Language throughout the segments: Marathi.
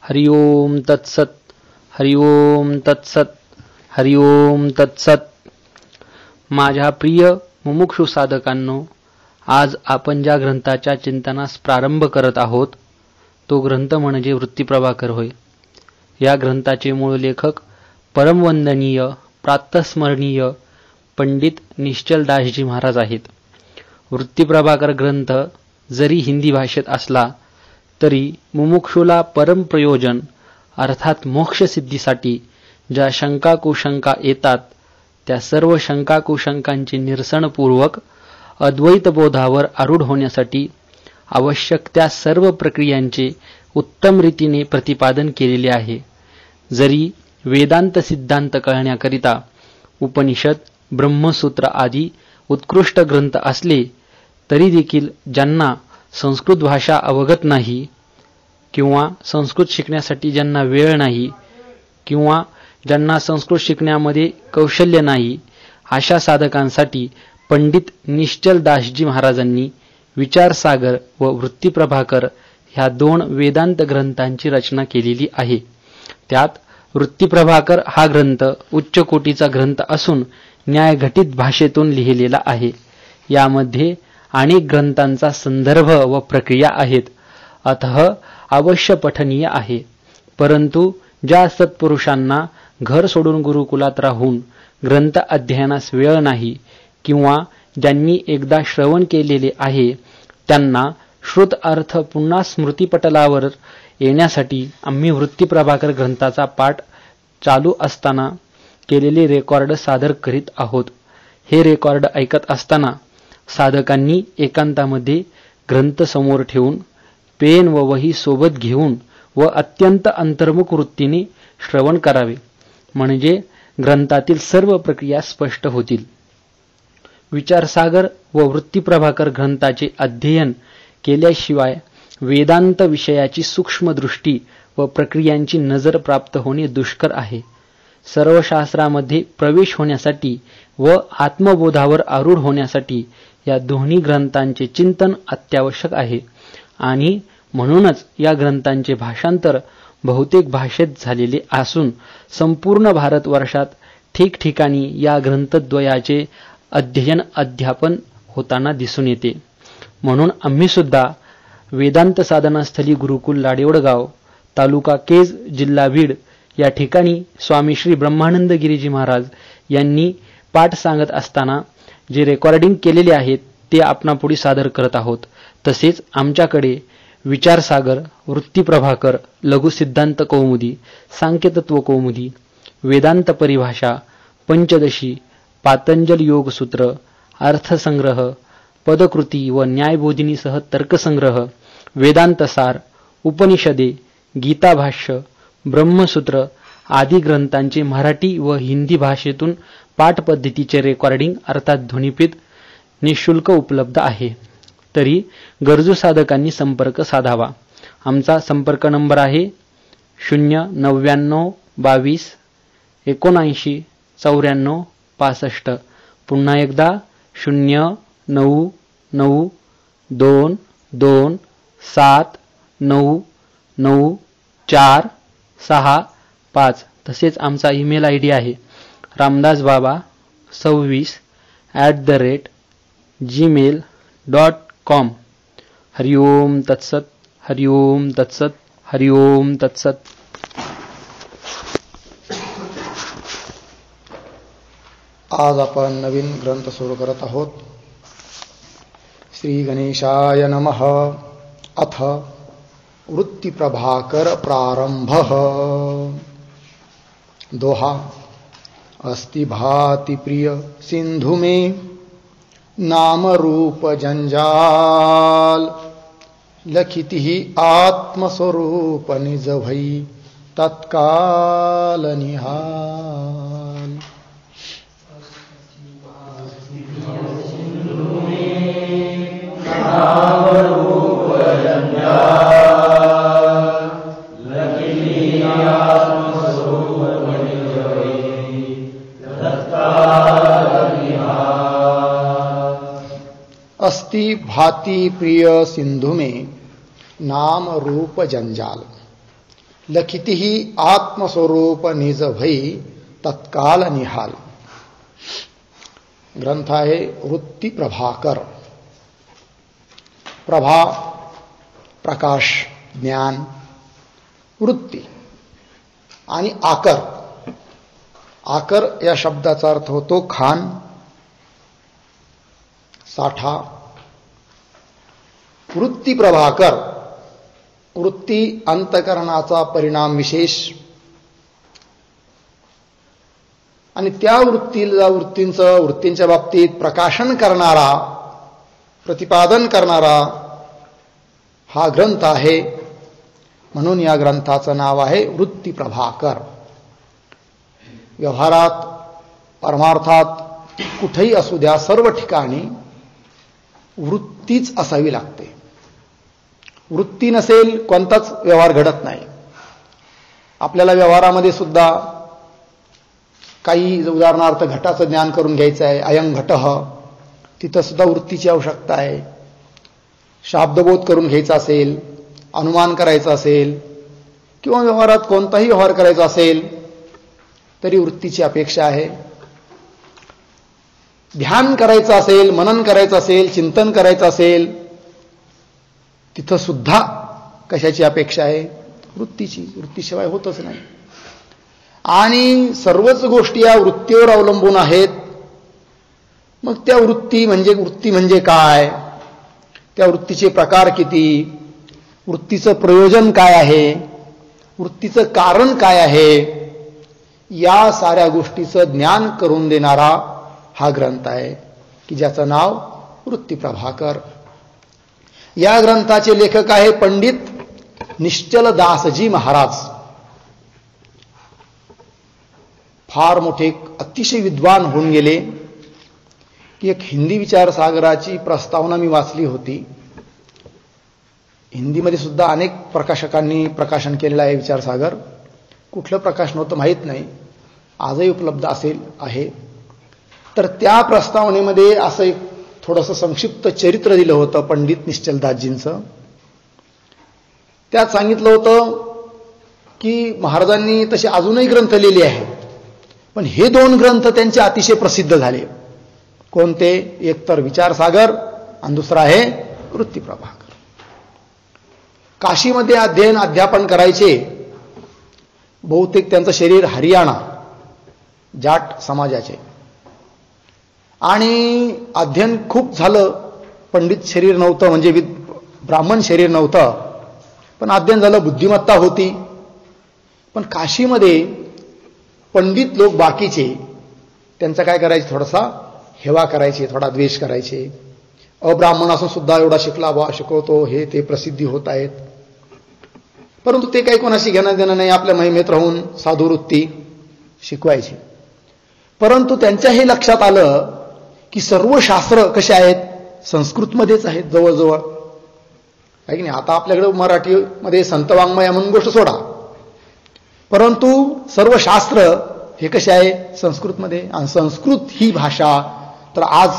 हरि ओम तत्सत. हरि ओम तत्सत. हरि ओम तत्सत. माझ्या प्रिय मुमुक्षु साधकांनो, आज आपण ज्या ग्रंथाच्या चिंतनास प्रारंभ करत आहोत तो ग्रंथ म्हणजे वृत्तीप्रभाकर होय. या ग्रंथाचे मूळ लेखक परमवंदनीय प्रातस्मरणीय पंडित निश्चलदासजी महाराज आहेत. वृत्तीप्रभाकर ग्रंथ जरी हिंदी भाषेत असला तरी मुमुक्षुला परम प्रयोजन अर्थात मोक्षसिद्धीसाठी ज्या शंका कुशंका येतात त्या सर्व शंका कुशंकांचे निरसनपूर्वक अद्वैत बोधावर आरूढ होण्यासाठी आवश्यक त्या सर्व प्रक्रियांचे उत्तम रीतीने प्रतिपादन केलेले आहे. जरी वेदांत सिद्धांत कळण्याकरिता उपनिषद ब्रह्मसूत्र आदी उत्कृष्ट ग्रंथ असले तरी देखील ज्यांना संस्कृत भाषा अवगत नाही किंवा संस्कृत शिकण्यासाठी ज्यांना वेळ नाही किंवा ज्यांना संस्कृत शिकण्यामध्ये कौशल्य नाही अशा साधकांसाठी पंडित निश्चलदासजी महाराजांनी विचारसागर व वृत्तीप्रभाकर ह्या दोन वेदांत ग्रंथांची रचना केलेली आहे. त्यात वृत्तीप्रभाकर हा ग्रंथ उच्च कोटीचा ग्रंथ असून न्यायघटित भाषेतून लिहिलेला आहे. यामध्ये अनेक ग्रंथांचा संदर्भ व प्रक्रिया आहेत. अतः अवश्य पठनीय आहे. परंतु ज्या सत्पुरुषांना घर सोडून गुरुकुलात राहून ग्रंथ अध्ययनास वेळ नाही किंवा ज्यांनी एकदा श्रवण केलेले आहे त्यांना श्रुत अर्थ पुन्हा स्मृतिपटलावर येण्यासाठी आम्ही वृत्तीप्रभाकर ग्रंथाचा पाठ चालू असताना केलेले रेकॉर्ड सादर करीत आहोत. हे रेकॉर्ड ऐकत असताना साधकांनी एकांतामध्ये ग्रंथ समोर ठेवून पेन व वही सोबत घेऊन व अत्यंत अंतर्मुख वृत्तीने श्रवण करावे, म्हणजे ग्रंथातील सर्व प्रक्रिया स्पष्ट होतील. विचारसागर व वृत्तीप्रभाकर ग्रंथाचे अध्ययन केल्याशिवाय वेदांत विषयाची सूक्ष्म दृष्टी व प्रक्रियांची नजर प्राप्त होणे दुष्कर आहे. सर्व शास्त्रामध्ये प्रवेश होण्यासाठी व आत्मबोधावर आरूढ होण्यासाठी या दोन्ही ग्रंथांचे चिंतन अत्यावश्यक आहे आणि म्हणूनच या ग्रंथांचे भाषांतर बहुतेक भाषेत झालेले असून संपूर्ण भारतवर्षात ठिकठिकाणी या ग्रंथद्वयाचे अध्ययन अध्यापन होताना दिसून येते. म्हणून आम्ही सुद्धा वेदांत साधनास्थली गुरुकुल लाडेवडगाव तालुका केज जिल्हा बीड या ठिकाणी स्वामी श्री ब्रह्मानंद गिरीजी महाराज यांनी पाठ सांगत असताना जे रेकॉर्डिंग केलेले आहेत ते आपणापुढे सादर करत आहोत. तसेच आमच्याकडे विचारसागर, वृत्तीप्रभाकर, लघुसिद्धांत कौमुदी, सांख्यतत्व कौमुदी, वेदांत परिभाषा, पंचदशी, पातंजल योगसूत्र, अर्थसंग्रह, पदकृती व न्यायबोधिनीसह तर्कसंग्रह, वेदांतसार, उपनिषदे, गीताभाष्य, ब्रह्मसूत्र आदी ग्रंथांचे मराठी व हिंदी भाषेतून पाठपद्धतीचे रेकॉर्डिंग अर्थात ध्वनिफीत निःशुल्क उपलब्ध आहे. तरी गरजू साधकांनी संपर्क साधावा. आमचा संपर्क नंबर आहे 099-20-79-94-65. पुन्हा एकदा 099-227-99-465. तसेच आमचा ईमेल आयडी आहे ramdasbaba26@gmail.com. हरि ओम तत्सत. हरि ओम तत्सत. हरि ओम तत्सत. आज आपण नवीन ग्रंथ सुरू करत आहोत. श्री गणेशाय नमः. अथ वृत्तीप्रभाकर प्रारंभ. दोहा. अस्ति भाति प्रिय सिंधु में नाम रूप जंजाल, लखिति ही आत्मस्वरूप निज भई तत्काल निहाल. अस्ति भाति प्रिय सिंधु में नाम रूप जंजाल. लखितीही आत्मस्वरूप निज भई तत्काल निहाल. ग्रंथ आहे वृत्ती प्रभाकर. प्रभा प्रकाश ज्ञान, वृत्ती आणि आकर. आकर या शब्दाचा अर्थ होतो खान, साठा. वृत्ती प्रभाकर, वृत्ती अंतकरणाचा परिणाम विशेष आणि त्या वृत्तींच्या बाबतीत प्रकाशन करणारा, प्रतिपादन करणारा हा ग्रंथ आहे. म्हणून या ग्रंथाचं नाव आहे वृत्ती प्रभाकर. व्यवहारात, परमार्थात कुठेही असू द्या, सर्व ठिकाणी वृत्तीच असावी लागते. वृत्ती नसेल कोणताच व्यवहार घडत नाही. आपल्याला व्यवहारामध्ये सुद्धा काही उदाहरणार्थ घटाचं ज्ञान करून घ्यायचं आहे, अयं घटः, तिथं सुद्धा वृत्तीची आवश्यकता आहे. शाब्दबोध करून घ्यायचा असेल, अनुमान करायचं असेल किंवा व्यवहारात कोणताही व्यवहार करायचा असेल तरी वृत्तीची अपेक्षा आहे. ध्यान करायचं असेल, मनन करायचं असेल, चिंतन करायचं असेल, तिथं सुद्धा कशाची अपेक्षा आहे? वृत्तीची. वृत्तीशिवाय होतच नाही. आणि सर्वच गोष्टी या वृत्तीवर अवलंबून आहेत. मग त्या वृत्ती म्हणजे काय? त्या वृत्तीचे प्रकार किती? वृत्तीचं प्रयोजन काय आहे? वृत्तीचं कारण काय आहे? या साऱ्या गोष्टीचं ज्ञान करून देणारा हा ग्रंथ आहे की ज्याचं नाव वृत्ती प्रभाकर. या ग्रंथाचे लेखक आहे पंडित निश्चलदासजी महाराज. फार मोठे अतिशय विद्वान होऊन गेले की एक हिंदी विचारसागराची प्रस्तावना मी वाचली होती. हिंदीमध्ये सुद्धा अनेक प्रकाशकांनी प्रकाशन केलेलं आहे विचारसागर. कुठलं प्रकाशन होतं माहीत नाही, आजही उपलब्ध आहे. तर त्या प्रस्तावनेमध्ये असं एक थोडंसं संक्षिप्त चरित्र दिलं होतं पंडित निश्चलदासजींचं. त्यात सांगितलं होतं की महाराजांनी तसे अजूनही ग्रंथ लिहिले आहेत, पण हे दोन ग्रंथ त्यांचे अतिशय प्रसिद्ध झाले. कोणते? एक तर विचारसागर आणि दुसरा आहे वृत्ती प्रभाकर. काशीमध्ये अध्यापन करायचे. बहुतेक त्यांचं शरीर हरियाणा जाट समाजाचे आणि अध्ययन खूप झालं. पंडित शरीर नव्हतं, म्हणजे ब्राह्मण शरीर नव्हतं, पण अध्ययन झालं, बुद्धिमत्ता होती. पण काशीमध्ये पंडित लोक बाकीचे त्यांचं काय करायचे? थोडासा हेवा करायचे, थोडा द्वेष करायचे. अब्राह्मण असून सुद्धा एवढा शिकवतो, हे ते प्रसिद्धी होत आहेत. परंतु ते काही कोणाशी घेणं देणं नाही, आपल्या महिमेत राहून साधू वृत्ती शिकवायची. परंतु त्यांच्या हे लक्षात आलं की सर्व शास्त्र कसे आहेत? संस्कृतमध्येच आहेत जवळजवळ, आहे की नाही? आता आपल्याकडे मराठीमध्ये संत वाङ्मय म्हणून गोष्ट सोडा, परंतु सर्व शास्त्र हे कसे आहे? संस्कृतमध्ये. आणि संस्कृत ही भाषा तर आज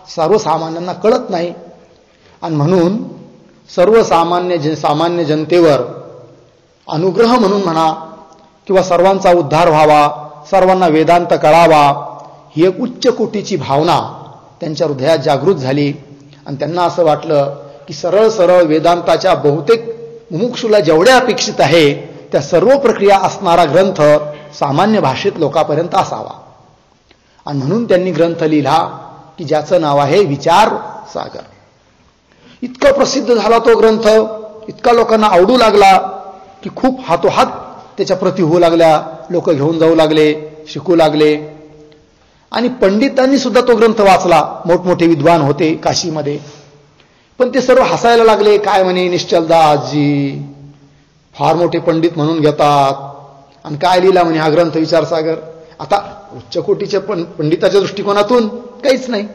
सर्वसामान्यांना कळत नाही. आणि म्हणून सामान्य जनतेवर अनुग्रह म्हणून म्हणा किंवा सर्वांचा उद्धार व्हावा, सर्वांना वेदांत कळावा, ही एक उच्च कोटीची भावना त्यांच्या हृदयात जागृत झाली. आणि त्यांना असं वाटलं की सरळ सरळ वेदांताच्या बहुतेक मुमुक्षुला जेवढ्या अपेक्षित आहे त्या सर्व प्रक्रिया असणारा ग्रंथ सामान्य भाषेत लोकांपर्यंत असावा. आणि म्हणून त्यांनी ग्रंथ लिहिला की ज्याचं नाव आहे विचार सागर. इतका प्रसिद्ध झाला तो ग्रंथ, इतका लोकांना आवडू लागला की खूप हातोहात त्याच्या प्रती होऊ लागल्या. लोक घेऊन जाऊ लागले, शिकू लागले. आणि पंडितांनी सुद्धा तो ग्रंथ वाचला. मोठमोठे विद्वान होते काशीमध्ये, पण ते सर्व हसायला लागले. काय म्हणे, निश्चलदासजी फार मोठे पंडित म्हणून घेतात आणि काय लिहिला म्हणे हा ग्रंथ विचारसागर. आता उच्च कोटीच्या पंडिताच्या दृष्टिकोनातून काहीच नाही,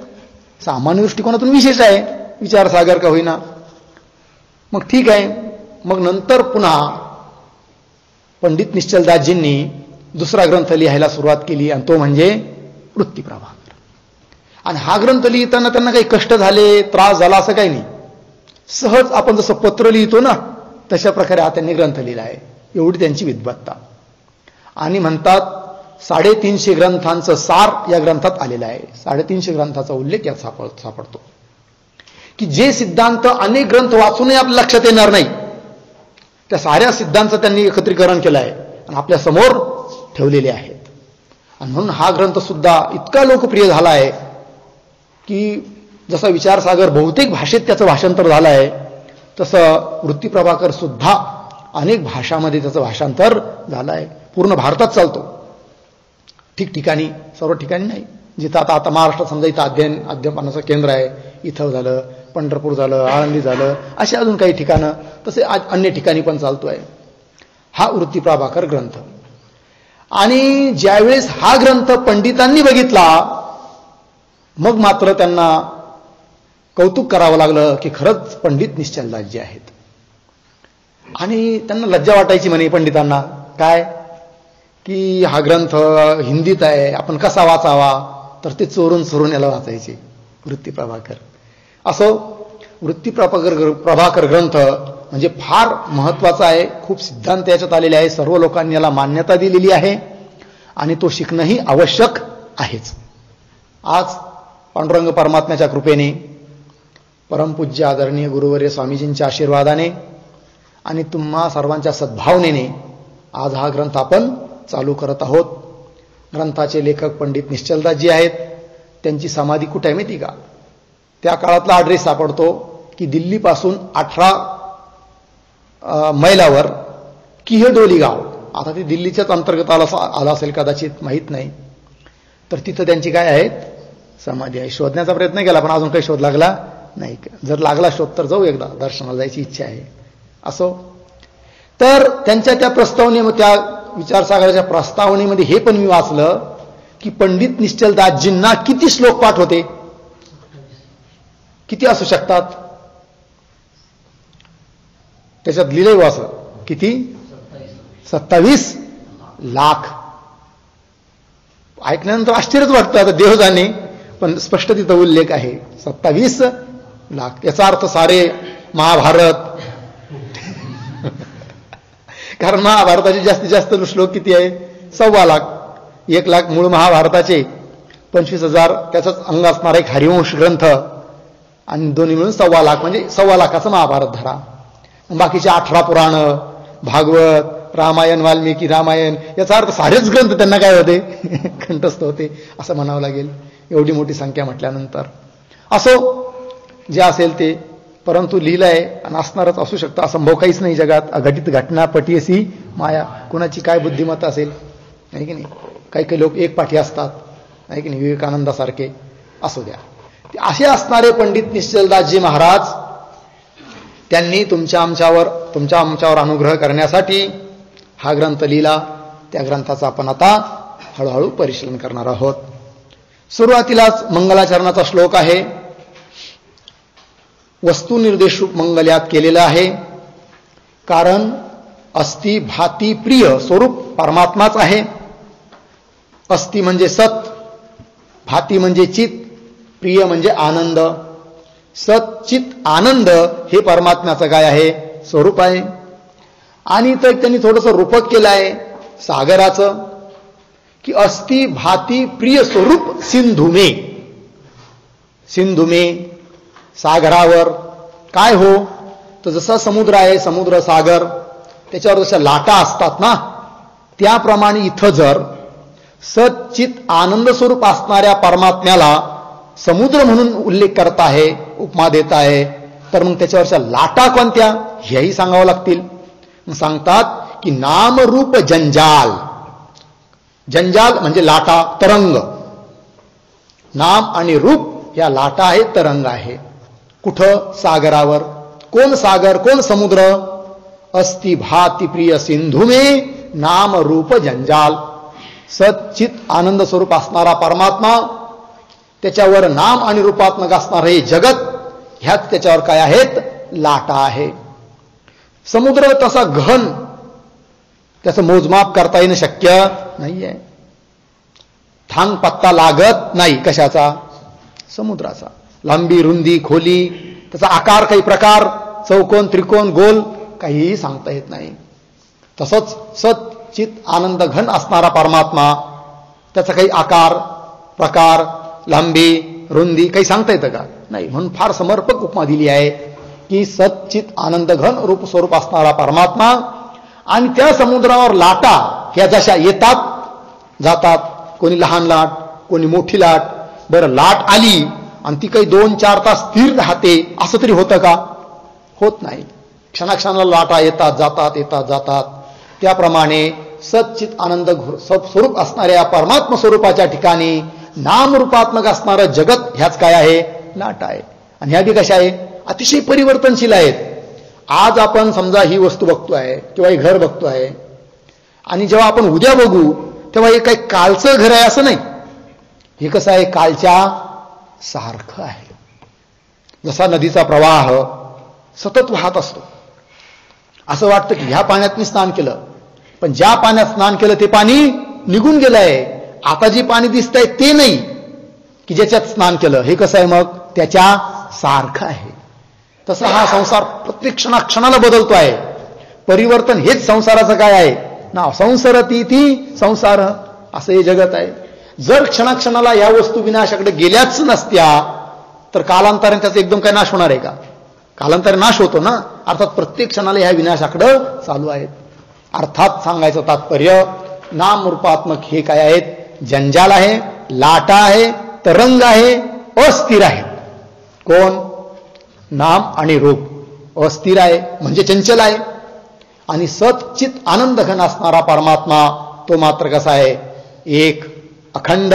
सामान्य दृष्टिकोनातून विशेष आहे विचारसागर का होईना. मग ठीक आहे. मग नंतर पुन्हा पंडित निश्चलदासजींनी दुसरा ग्रंथ लिहायला सुरुवात केली आणि तो म्हणजे वृत्ती प्रभाकर. आणि हा ग्रंथ लिहिताना त्यांना काही कष्ट झाले, त्रास झाला असं काही नाही. सहज आपण जसं पत्र लिहितो ना तशा प्रकारे हा त्यांनी ग्रंथ लिहिला आहे. एवढी त्यांची विद्वत्ता. आणि म्हणतात 350 ग्रंथांचं सार या ग्रंथात आलेलं आहे. 350 ग्रंथाचा उल्लेख यात सापडतो की जे सिद्धांत अनेक ग्रंथ वाचूनही आपल्या लक्षात येणार नाही, त्या साऱ्या सिद्धांचं त्यांनी एकत्रीकरण केलं आहे आणि आपल्या समोर ठेवलेले आहेत. आणि म्हणून हा ग्रंथ सुद्धा इतका लोकप्रिय झाला आहे की जसा विचारसागर बहुतेक भाषेत त्याचं भाषांतर झालं आहे, तसं वृत्तीप्रभाकर सुद्धा अनेक भाषांमध्ये त्याचं भाषांतर झालं आहे. पूर्ण भारतात चालतो, ठिकठिकाणी, सर्व ठिकाणी नाही. जिथं आता महाराष्ट्रात समजा इथं अध्यापनाचं केंद्र आहे, इथं झालं, पंढरपूर झालं, आळंदी झालं, असे अजून काही ठिकाणं, तसे अन्य ठिकाणी पण चालतो आहे हा वृत्तीप्रभाकर ग्रंथ. आणि ज्यावेळेस हा ग्रंथ पंडितांनी बघितला, मग मात्र त्यांना कौतुक करावं लागलं की खरंच पंडित निश्चलदासजी आहेत. आणि त्यांना लज्जा वाटायची म्हणे पंडितांना, काय की हा ग्रंथ हिंदीत आहे, आपण कसा वाचावा, तर ते चोरून याला वाचायचे वृत्तीप्रभाकर. असो, वृत्तीप्रभाकर ग्रंथ म्हणजे फार महत्वाचा आहे. खूप सिद्धांत याच्यात आलेले आहे, सर्व लोकांनी याला मान्यता दिलेली आहे आणि तो शिकणंही आवश्यक आहेच. आज पांडुरंग परमात्म्याच्या कृपेने, परमपूज्य आदरणीय गुरुवर्य स्वामीजींच्या आशीर्वादाने आणि तुम्हा सर्वांच्या सद्भावनेने आज हा ग्रंथ आपण चालू करत आहोत. ग्रंथाचे लेखक पंडित निश्चलदासजी आहेत. त्यांची समाधी कुठे आहे माहिती का? त्या काळातला ॲड्रेस सापडतो की दिल्लीपासून 18 मैलावर किहडोली गाव, आता ते दिल्लीच्याच अंतर्गत आला असेल कदाचित, माहीत नाही. तर तिथं त्यांची काय आहेत समाधी आहे. शोधण्याचा प्रयत्न केला पण अजून काही शोध लागला नाही. जर लागला शोध तर जाऊ, एकदा दर्शनाला जायची इच्छा आहे. असो, तर त्यांच्या त्या प्रस्तावनेमध्ये, त्या विचारसागराच्या प्रस्तावनेमध्ये हे पण मी वाचलं की पंडित निश्चलदासजींना किती श्लोक पाठ होते, किती असू शकतात. त्याच्यात लिहिलंय असं, किती 27 लाख. ऐकल्यानंतर आश्चर्यच वाटतं आता देव जाणे, पण स्पष्ट तिथं उल्लेख आहे 27 लाख. याचा अर्थ सारे महाभारत, कारण महाभारताचे जास्तीत जास्त श्लोक किती आहे 1.25 लाख. 1 लाख मूळ महाभारताचे, 25,000 त्याचाच अंग असणारा एक हरिवंश ग्रंथ, आणि दोन्ही मिळून 1.25 लाख, म्हणजे 1.25 लाखाचं महाभारत धरा. बाकीचे 18 पुराण, भागवत, रामायण, वाल्मिकी रामायण, याचा अर्थ सारेच ग्रंथ त्यांना काय होते कंठस्थ होते असं म्हणावं लागेल, एवढी मोठी संख्या म्हटल्यानंतर. असो, जे असेल ते, परंतु लिहिलं आहे आणि असणारच असू शकतं. असंभव काहीच नाही जगात. अघटित घटना पटीयसी माया. कुणाची काय बुद्धिमत्ता असेल, नाही की नाही. काही लोक एक पाठी असतात, नाही की नाही, विवेकानंदासारखे. असू द्या. असे असणारे पंडित निश्चलदासजी महाराज, त्यांनी तुमच्या आमच्यावर अनुग्रह करण्यासाठी हा ग्रंथ लिहिला. त्या ग्रंथाचा आपण आता हळूहळू परिशीलन करणार आहोत. सुरुवातीलाच मंगलाचरणाचा श्लोक आहे. वस्तुनिर्देशरूप मंगल यात केलेलं आहे, कारण अस्ति भाती प्रिय स्वरूप परमात्माच आहे. अस्ति म्हणजे सत, भाती म्हणजे चित, प्रिय म्हणजे आनंद. सत चित आनंद हे परमात्म्याचं काय आहे स्वरूप आहे. आणि तर त्यांनी थोडंसं रूपक केलं आहे सागराचं, की अस्ति भाती प्रिय स्वरूप सिंधुमे. सिंधुमे सागरावर काय हो, तर जसा समुद्र आहे, समुद्र सागर, त्याच्यावर जशा लाटा असतात ना, त्याप्रमाणे इथं जर सच्चित आनंद स्वरूप असणाऱ्या परमात्म्याला समुद्र म्हणून उल्लेख करत आहे, उपमा देत आहे, तर मग त्याच्यावरच्या लाटा कोणत्या हेही सांगावं लागतील. सांगतात की नामरूप जंजाल. जंजाल म्हणजे लाटा, तरंग. नाम आणि रूप या लाटा आहेत, तरंग आहे. कुठं? सागरावर. कोण सागर, कोण समुद्र? अस्ति भाती प्रिय सिंधुमे नाम रूप जंजाल. सच्चित आनंद स्वरूप असणारा परमात्मा, त्याच्यावर नाम आणि रूपात्मक असणार हे जगत, ह्याच त्याच्यावर काय आहेत? लाटा आहे. समुद्र तसा गहन, त्याचं मोजमाप करता येणं शक्य नाहीये. थांग पत्ता लागत नाही कशाचा? समुद्राचा. लांबी, रुंदी, खोली, त्याचा आकार, काही प्रकार, चौकोन, त्रिकोण, गोल, काहीही सांगता येत नाही. तसंच सत चित आनंद घन असणारा परमात्मा, त्याचा काही आकार प्रकार लांबी रुंदी काही सांगता येतं का? नाही. म्हणून फार समर्पक उपमा दिली आहे की सच्चित आनंद घन रूप स्वरूप असणारा परमात्मा आणि त्या समुद्रावर लाटा ह्या जशा येतात जातात, कोणी लहान लाट कोणी मोठी लाट. बरं, लाट आली आणि ती काही 2-4 तास स्थिर राहते असं तरी होतं का? होत नाही. क्षणाक्षणाला लाटा येतात जातात येतात जातात. त्याप्रमाणे सच्चित आनंद स्वरूप असणाऱ्या परमात्मा स्वरूपाच्या ठिकाणी नामरूपात्मक असणारं जगत ह्याच काय आहे? लाट आहे. आणि ह्या बी कशा आहे? अतिशय परिवर्तनशील आहेत. आज आपण समजा ही वस्तू बघतोय किंवा हे घर बघतोय आणि जेव्हा आपण उद्या बघू तेव्हा हे काही कालचं घर आहे असं नाही. हे कसं आहे? कालच्या सारखं आहे. जसा नदीचा प्रवाह सतत वाहत असतो. असं वाटतं की ह्या पाण्यात मी स्नान केलं, पण ज्या पाण्यात स्नान केलं ते पाणी निघून गेलं आहे. आता जे पाणी दिसतंय ते नाही की ज्याच्यात स्नान केलं. हे कसं आहे? मग त्याच्या सारखं आहे. तसं हा संसार प्रत्येक क्षणाला बदलतो आहे. परिवर्तन हेच संसाराचं काय आहे ना? संसरती ती संसार, असं हे जगत आहे. जर क्षणाक्षणाला या वस्तू विनाशाकडे गेल्याच नसत्या तर कालांतराने त्याचा एकदम काय नाश होणार आहे का? कालांतराने नाश होतो ना. अर्थात प्रत्येक क्षणाला ह्या विनाशाकडं चालू आहेत. अर्थात सांगायचं तात्पर्य, नामरूपात्मक हे काय आहेत? जंजाल आहे, लाटा आहे, तरंग आहे, अस्थिर आहे. कोण? नाम आणि रूप अस्थिर आहे म्हणजे चंचल आहे. आणि सच्चित आनंद घन असणारा परमात्मा तो मात्र कसा आहे? एक अखंड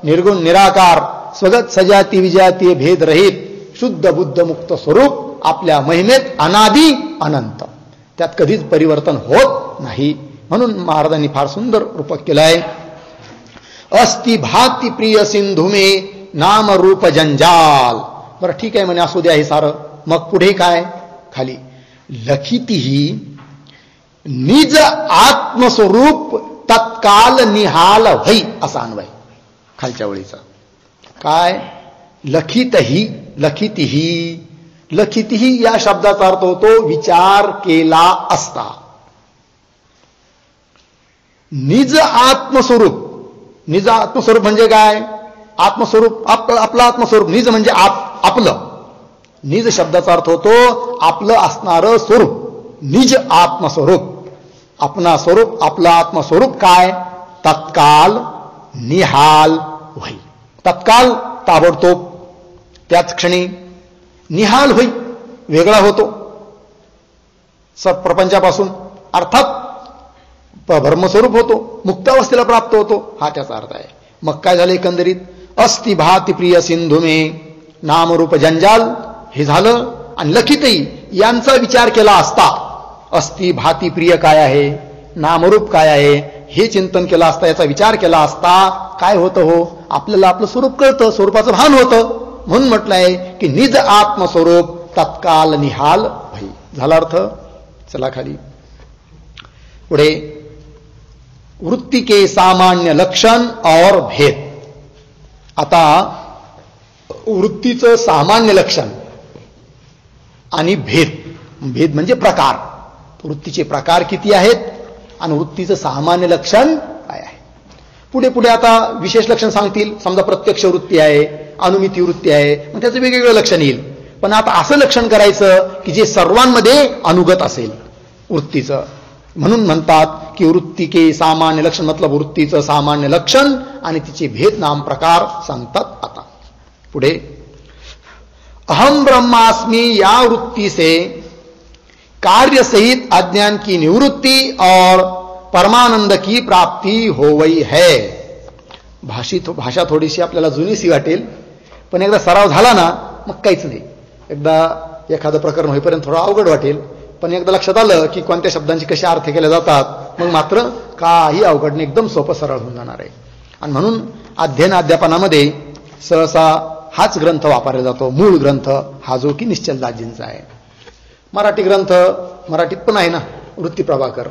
निर्गुण निराकार स्वगत सजाती विजाती भेद रहित शुद्ध बुद्ध मुक्त स्वरूप आपल्या महिमेत अनादि अनंत. त्यात कधीच परिवर्तन होत नाही. म्हणून महाराजांनी फार सुंदर रूपक केलं आहे. अस्ति भाती प्रिय सिंधुमे नाम रूप जंजाल. बरं ठीक आहे म्हणे, असू द्या हे सारं. मग पुढे काय? खाली लखितीही निज आत्मस्वरूप तत्काल निहाल भई असा अन्वय खालच्या ओळीचा. काय? लखितही लखितीही लखितीही या शब्दाचा अर्थ होतो विचार केला असता. निज आत्मस्वरूप. निज आत्मस्वरूप म्हणजे काय? आत्मस्वरूप आपलं आत्मस्वरूप. निज म्हणजे आपलं. निज शब्दाचा अर्थ होतो आपलं असणारं स्वरूप. निज आत्मस्वरूप, आपणा स्वरूप, आपलं आत्मस्वरूप काय? तत्काल निहाल होई. तत्काल ताबडतोब, त्याच क्षणी. निहाल होई वेगळा होतो प्रपंचापासून, अर्थात भ्रमस्वरूप होतो, मुक्तावस्थेला प्राप्त होतो, हा त्याचा अर्थ आहे. मग काय झालं एकंदरीत? अस्ति भाती प्रिय सिंधुमे नामरूप जंजाल हे झालं. आणि लखितही यांचा विचार केला असता, अस्ति भाती प्रिय काय आहे, नामरूप काय आहे हे चिंतन केलं असता, याचा विचार केला असता काय होतं? हो, आपल्याला आपलं स्वरूप कळतं, स्वरूपाचं भान होतं. म्हणून म्हटलंय की निज आत्मस्वरूप तत्काल निहाल भई. झाला अर्थ. चला खाली पुढे. वृत्ति के सामान्य लक्षण और भेद. आता वृत्तीचं सामान्य लक्षण आणि भेद. भेद म्हणजे प्रकार. वृत्तीचे प्रकार किती आहेत आणि वृत्तीचं सामान्य लक्षण काय आहे? पुढे पुढे आता विशेष लक्षण सांगतील. समजा प्रत्यक्ष वृत्ती आहे, अनुमिती वृत्ती आहे, मग त्याचं वेगवेगळं लक्षण येईल. पण आता असं लक्षण करायचं की जे सर्वांमध्ये अनुगत असेल वृत्तीचं. म्हणून म्हणतात की वृत्ती के सामान्य लक्षण, मतलब वृत्तीचं सामान्य लक्षण आणि तिचे भेद नाम प्रकार सांगतात. आता पुढे अहम ब्रह्मास्मि या वृत्ति से कार्य सहित अज्ञान की निवृत्ति और परमानंद की प्राप्ति होवई है. भाषा थोडीशी आपल्याला जुनीशी वाटेल, पण एकदा सराव झाला ना मग काहीच नाही. एकदा एखादं प्रकरण होईपर्यंत थोडं अवघड वाटेल, पण एकदा लक्षात आलं की कोणत्या शब्दांची कसे अर्थ केले जातात मग मात्र काही अवघड नाही, एकदम सोपं सरळ होऊन जाणार आहे. आणि म्हणून अध्ययन अध्यापनामध्ये सहसा हाच ग्रंथ वापरला जातो, मूळ ग्रंथ हा जो की निश्चलदासजींचा आहे. मराठी ग्रंथ मराठीत पण आहे ना वृत्ती प्रभाकर,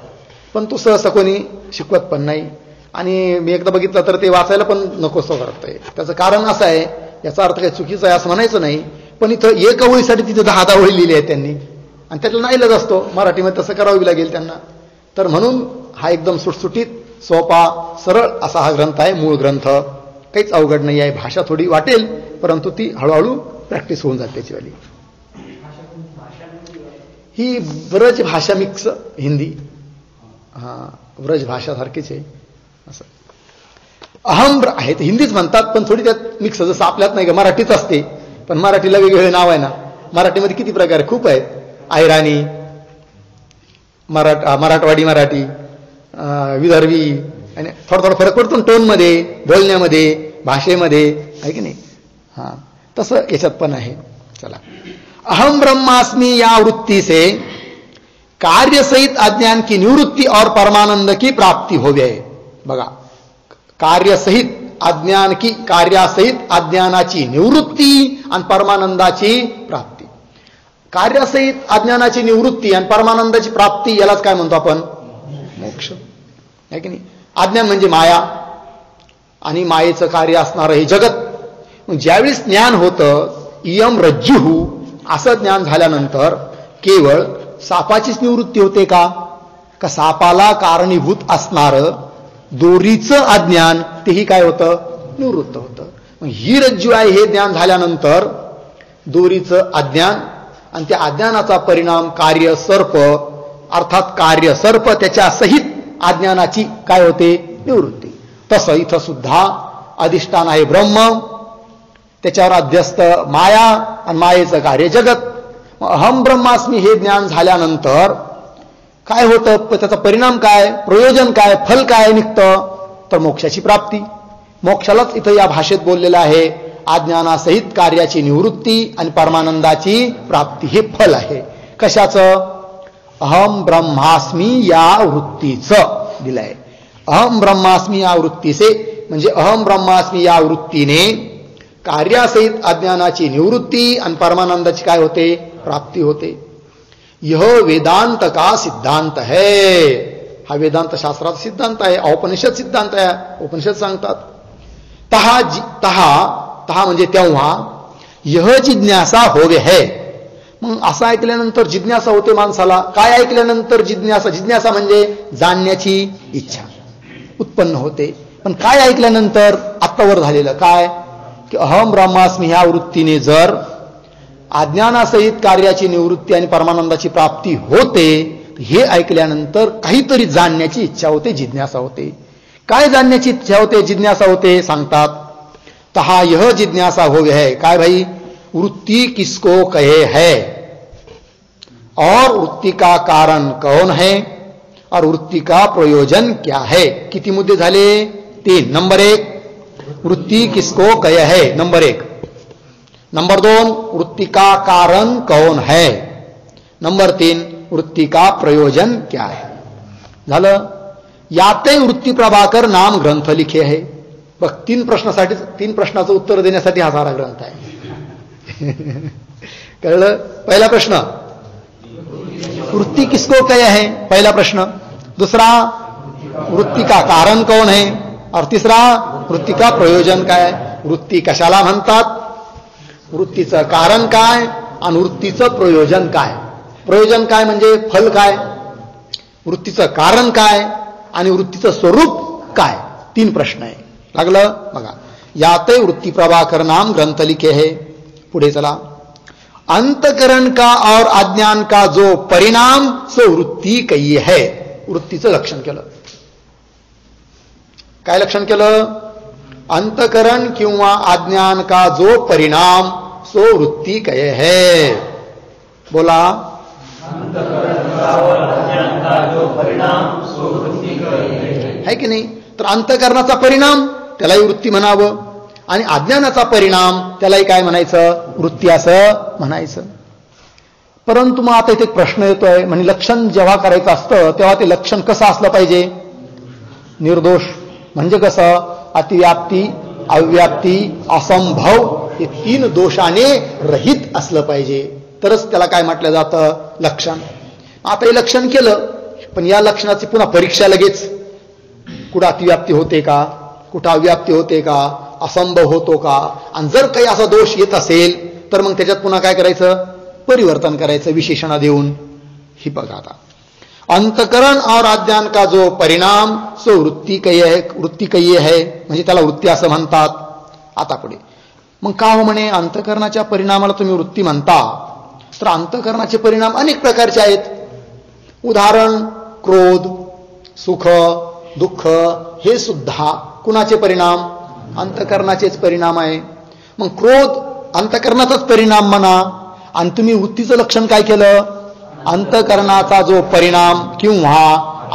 पण तो सहसा कोणी शिकवत पण नाही. आणि मी एकदा बघितलं तर ते वाचायला पण नकोसं वाटतंय. त्याचं कारण असं आहे, याचा अर्थ काही चुकीचा आहे असं म्हणायचं नाही, पण इथं एका ओळीसाठी तिथे 10 ओळी लिहिली आहे त्यांनी आणि त्यातला नाईलाज असतो. मराठीमध्ये तसं करावी लागेल त्यांना. तर म्हणून हा एकदम सुटसुटीत सोपा सरळ असा हा ग्रंथ आहे. मूळ ग्रंथ काहीच अवघड नाही आहे. भाषा थोडी वाटेल परंतु ती हळूहळू प्रॅक्टिस होऊन जाते त्याचीवाली. ही ब्रज भाषा मिक्स हिंदी, हा ब्रज भाषा सारखीच आहे. असं अहम आहे हिंदीच म्हणतात पण थोडी त्यात मिक्स, जसं आपल्यात नाही का मराठीच असते पण मराठीला वेगवेगळे नाव आहे ना. मराठीमध्ये किती प्रकार खूप आहेत. अहिराणी, मराठवाडी मराठी, विदर्भी, आणि थोडा फरक पडतो टोनमध्ये, बोलण्यामध्ये, भाषेमध्ये, आहे की नाही. हा तसं याच्यात पण आहे. चला, अहम ब्रह्मास्मि या वृत्ती से कार्य सहित अज्ञान की निवृत्ती और परमानंद की प्राप्ती होवे. बघा, कार्यसहित अज्ञान की, कार्यासहित अज्ञानाची निवृत्ती आणि परमानंदाची प्राप्ती. कार्यासहित अज्ञानाची निवृत्ती आणि परमानंदाची प्राप्ती यालाच काय म्हणतो आपण? मोक्ष, आहे की नाही. अज्ञान म्हणजे माया आणि मायेचं कार्य असणारं हे जगत. ज्यावेळेस ज्ञान होतं इयम रज्जू असं ज्ञान झाल्यानंतर केवळ सापाचीच निवृत्ती होते का? का सापाला कारणीभूत असणारं दोरीचं अज्ञान तेही काय होतं? निवृत्त होतं. ही रज्जू आहे हे ज्ञान झाल्यानंतर दोरीचं अज्ञान आणि त्या अज्ञानाचा परिणाम कार्य सर्प, अर्थात कार्य सर्प त्याच्या सहित अज्ञानाची काय होते? निवृत्ती. तसं इथं सुद्धा अधिष्ठान आहे ब्रह्म, त्याच्यावर अध्यस्त माया आणि मायेचं कार्य जगत. अहम ब्रह्मास्मी हे ज्ञान झाल्यानंतर काय होतं? त्याचा परिणाम काय, प्रयोजन काय, फल काय निघतं? तर मोक्षाची प्राप्ती. मोक्षालाच इथं या भाषेत बोललेलं आहे. अज्ञानासहित कार्याची निवृत्ती आणि परमानंदाची प्राप्ती हे फल आहे. कशाचं? अहम ब्रह्मास्मी या वृत्तीचं दिलंय. अहम ब्रह्मास्मी या वृत्तीचे म्हणजे अहम ब्रह्मास्मी या वृत्तीने कार्यासहित अज्ञानाची निवृत्ती आणि परमानंदाची काय होते? प्राप्ती होते. यह वेदांत का सिद्धांत है. हा वेदांत शास्त्राचा सिद्धांत आहे, औपनिषद सिद्धांत आहे. उपनिषद सांगतात तहा म्हणजे तेव्हा यह जिज्ञासा होवे है. मग असं ऐकल्यानंतर जिज्ञासा होते माणसाला. काय ऐकल्यानंतर जिज्ञासा? जिज्ञासा म्हणजे जाणण्याची इच्छा उत्पन्न होते. पण काय ऐकल्यानंतर? आत्तावर झालेलं काय की अहम ब्रह्मास्मी ह्या वृत्तीने जर अज्ञानासहित कार्याची निवृत्ती आणि परमानंदाची प्राप्ती होते, हे ऐकल्यानंतर काहीतरी जाणण्याची इच्छा होते, जिज्ञासा होते. काय जाणण्याची इच्छा होते, जिज्ञासा होते? सांगतात तहा यह जिज्ञासा हो है. काय भाई? वृत्ति किसको कहे है और वृत्ति का कारण कौन है और वृत्ति का प्रयोजन क्या है. किती मुद्दे झाले? 3. नंबर 1 वृत्ति किसको कहे है. नंबर 1. नंबर 2 वृत्ति का कारण कौन है. नंबर 3 वृत्ति का प्रयोजन क्या है. झालं. याते वृत्ती प्रभाकर नाम ग्रंथ लिखे है. बघ, 3 प्रश्नाचं उत्तर देण्यासाठी हा सारा ग्रंथ आहे. कळलं? पहिला प्रश्न वृत्ति किसको कहे है, पहिला प्रश्न. दूसरा वृत्ति का कारण कौन है और तीसरा वृत्ति का प्रयोजन काय. वृत्ती कशाला म्हणतात, वृत्तीचं कारण काय आणि वृत्तीचं प्रयोजन काय. प्रयोजन काय म्हणजे फल काय, वृत्तीचं कारण काय आणि वृत्तीचं स्वरूप काय. 3 प्रश्न आहे. लागलं बघा. याते वृत्ती प्रभाकर नाम ग्रंथ लिखे है. पुढे चला. अंतकरण का और अज्ञान का जो परिणाम सो वृत्ती कही है. वृत्तीचं लक्षण केलं. काय लक्षण केलं? अंतकरण किंवा अज्ञान का जो परिणाम सो वृत्ती कहे है. बोला. है की नाही? तर अंतकरणाचा परिणाम त्यालाही वृत्ती म्हणावं आणि अज्ञानाचा परिणाम त्यालाही काय म्हणायचं? वृत्ती असं म्हणायचं. परंतु मग आता इथे एक प्रश्न येतोय, म्हणजे लक्षण जेव्हा करायचं असतं तेव्हा ते लक्षण कसं असलं पाहिजे? निर्दोष. म्हणजे कसं? अतिव्याप्ती, अव्याप्ती, असंभव हे 3 दोषाने रहित असलं पाहिजे, तरच त्याला काय म्हटलं जातं? लक्षण. आता हे लक्षण केलं, पण या लक्षणाची पुन्हा परीक्षा लगेच. कुठं अतिव्याप्ती होते का, कुठं अव्याप्ती होते का, असंभव होतो का, आणि जर काही असा दोष येत असेल तर मग त्याच्यात पुन्हा काय करायचं? परिवर्तन करायचं विशेषणा देऊन. ही बघा आता. अंतकरण और अज्ञान का जो परिणाम सो वृत्ती कय्ये है, म्हणजे त्याला वृत्ती असं म्हणतात. आता पुढे मग का हो म्हणे अंतकरणाच्या परिणामाला तुम्ही वृत्ती म्हणता, तर अंतकरणाचे परिणाम अनेक प्रकारचे आहेत. उदाहरण क्रोध, सुख, दुःख हे सुद्धा कुणाचे परिणाम? अंतकरणाचेच परिणाम आहे. मग क्रोध अंतकरणाचाच परिणाम म्हणा, आणि तुम्ही वृत्तीचं लक्षण काय केलं? अंतकरणाचा जो परिणाम किंवा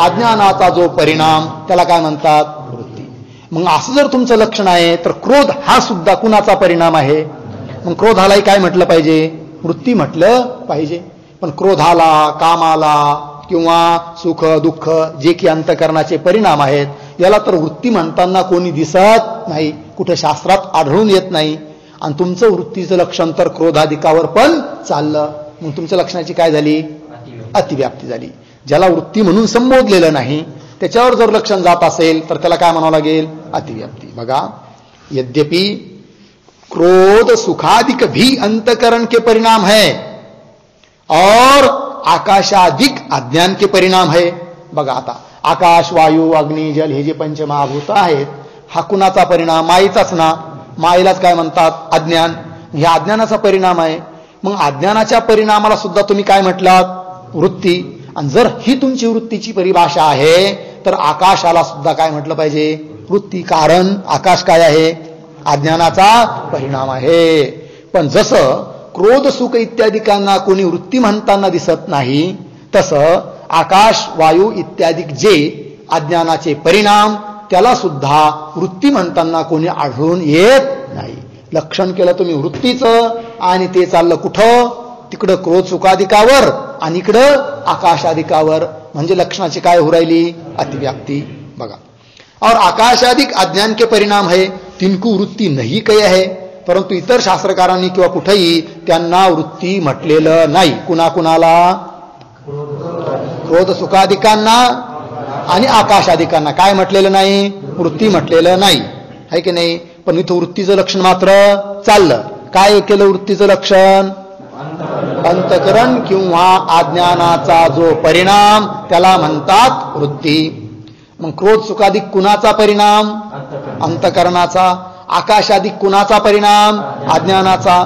अज्ञानाचा जो परिणाम त्याला काय म्हणतात? वृत्ती. मग असं जर तुमचं लक्षण आहे तर क्रोध हा सुद्धा कुणाचा परिणाम आहे? मग क्रोधालाही काय म्हटलं पाहिजे? वृत्ती म्हटलं पाहिजे. पण क्रोधाला, कामाला किंवा सुख दुःख जे की अंतकरणाचे परिणाम आहेत याला तर वृत्ती म्हणताना कोणी दिसत नाही, कुठे शास्त्रात आढळून येत नाही. आणि तुमचं वृत्तीचं लक्षण तर क्रोधाधिकावर पण चाललं. मग तुमच्या लक्षणाची काय झाली? अतिव्याप्ती झाली. ज्याला वृत्ती म्हणून संबोधलेलं नाही त्याच्यावर जर लक्षण जात असेल तर त्याला काय म्हणावं लागेल? अतिव्याप्ती. बघा, यद्यपि क्रोध सुखाधिक भी अंतकरण के परिणाम है और आकाशाधिक अज्ञान के परिणाम है. बघा आता आकाश, वायू, अग्नी, जल हे जे पंचमहाभूत आहेत हा कुणाचा परिणाम? मायेचाच ना. मायेलाच काय म्हणतात? अज्ञान. ह्या अज्ञानाचा परिणाम आहे. मग अज्ञानाच्या परिणामाला सुद्धा तुम्ही काय म्हटलात? वृत्ती. आणि जर ही तुमची वृत्तीची परिभाषा आहे तर आकाशाला सुद्धा काय म्हटलं पाहिजे? वृत्ती. कारण आकाश काय आहे? अज्ञानाचा परिणाम आहे. पण जसं क्रोध सुख इत्यादिकांना कोणी वृत्ती म्हणताना दिसत नाही तसं आकाश, वायू इत्यादी जे अज्ञानाचे परिणाम त्याला सुद्धा वृत्ती म्हणताना कोणी आढळून येत नाही. लक्षण केलं तुम्ही वृत्तीचं आणि ते चाललं कुठं? तिकडं क्रोध सुखाधिकावर आणि इकडं आकाशाधिकावर. म्हणजे लक्षणाची काय हो राहिली? अतिव्याप्ती. बघा, और आकाशाधिक अज्ञान के परिणाम है, तिनको वृत्ती नाही काही आहे. परंतु इतर शास्त्रकारांनी किंवा कुठेही त्यांना वृत्ती म्हटलेलं नाही. कुणाकुणाला? क्रोध सुखाधिकांना आणि आकाशाधिकांना काय म्हटलेलं नाही? वृत्ती म्हटलेलं नाही, आहे की नाही. पण इथं वृत्तीचं लक्षण मात्र चाललं. काय केलं वृत्तीचं लक्षण? अंतकरण किंवा अज्ञानाचा जो परिणाम त्याला म्हणतात वृत्ती. मग क्रोध सुखाधिक कुणाचा परिणाम? अंतकरणाचा. आकाशाधिक कुणाचा परिणाम? अज्ञानाचा.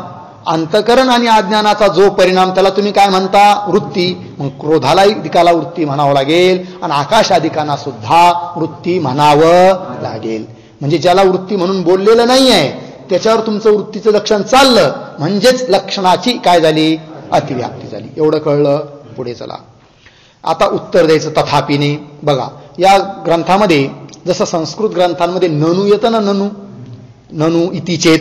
अंतकरण आणि अज्ञानाचा जो परिणाम त्याला तुम्ही काय म्हणता? वृत्ती. मग क्रोधाला दिकाला वृत्ती म्हणावं लागेल आणि आकाशाधिकांना सुद्धा वृत्ती म्हणावं लागेल. म्हणजे ज्याला वृत्ती म्हणून बोललेलं नाही आहे त्याच्यावर तुमचं वृत्तीचं लक्षण चाललं म्हणजेच लक्षणाची काय झाली? अतिव्याप्ती झाली. एवढं कळलं. पुढे चला. आता उत्तर द्यायचं तथापीने. बघा, या ग्रंथामध्ये जसं संस्कृत ग्रंथांमध्ये ननु येतं ना, ननु इतिचेत,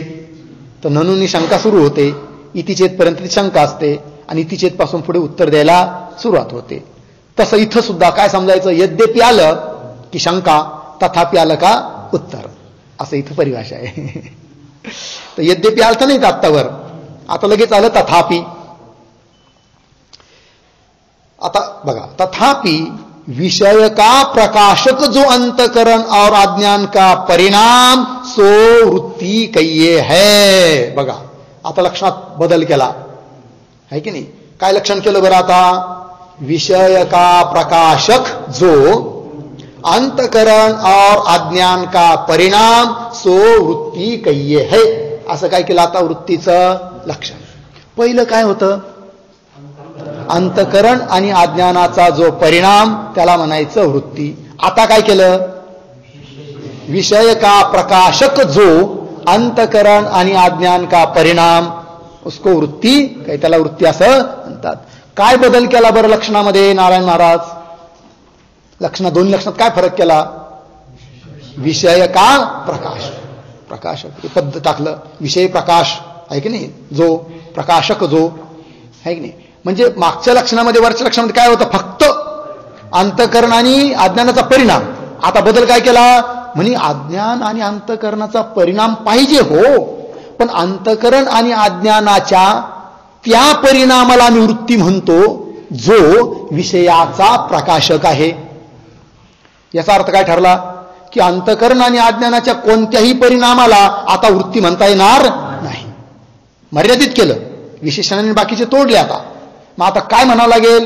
तर ननुनी शंका सुरू होते. इतिचेतपर्यंत ती शंका असते आणि इतिचेत पासून पुढे उत्तर द्यायला सुरुवात होते. तसं इथं सुद्धा काय समजायचं? यद्यपि आलं की शंका, तथापि आलं का उत्तर, असं इथं परिभाषा आहे. तर यद्यपि आलं तर नाही आत्तावर, आता लगेच आलं तथापि. आता बघा, तथापि विषय का प्रकाशक जो अंतकरण और अज्ञान का परिणाम सो वृत्ती कय्ये है. बघा, आता लक्षणात बदल केला है की नाही? काय लक्षण केलं बरं आता? विषय का प्रकाशक जो अंतकरण और अज्ञान का परिणाम सो वृत्ती कय्ये है. असं काय केलं आता? वृत्तीचं लक्षण. पहिलं काय होतं? अंतकरण आणि अज्ञानाचा जो परिणाम त्याला म्हणायचं वृत्ती. आता काय केलं? विषय का प्रकाशक जो अंतकरण आणि अज्ञान का परिणाम उसको वृत्ती, काही त्याला वृत्ती असं म्हणतात. काय बदल केला बरं लक्षणामध्ये नारायण महाराज? दोन्ही लक्षणात काय फरक केला? विषय का प्रकाश, प्रकाशक पद टाकलं. विषय प्रकाश आहे की नाही, जो प्रकाशक जो आहे की नाही. म्हणजे मागच्या लक्षणामध्ये वरच्या लक्षणामध्ये काय होतं? फक्त अंतकरण आणि अज्ञानाचा परिणाम. आता बदल काय केला? म्हणे अज्ञान आणि अंतकरणाचा परिणाम पाहिजे हो, पण अंतकरण आणि अज्ञानाच्या त्या परिणामाला आम्ही वृत्ती म्हणतो जो विषयाचा प्रकाशक आहे. याचा अर्थ काय ठरला? की अंतकरण आणि अज्ञानाच्या कोणत्याही परिणामाला आता वृत्ती म्हणता येणार नाही. मर्यादित केलं, विशेषणाने बाकीचे तोडले. आता मग आता काय म्हणावं लागेल?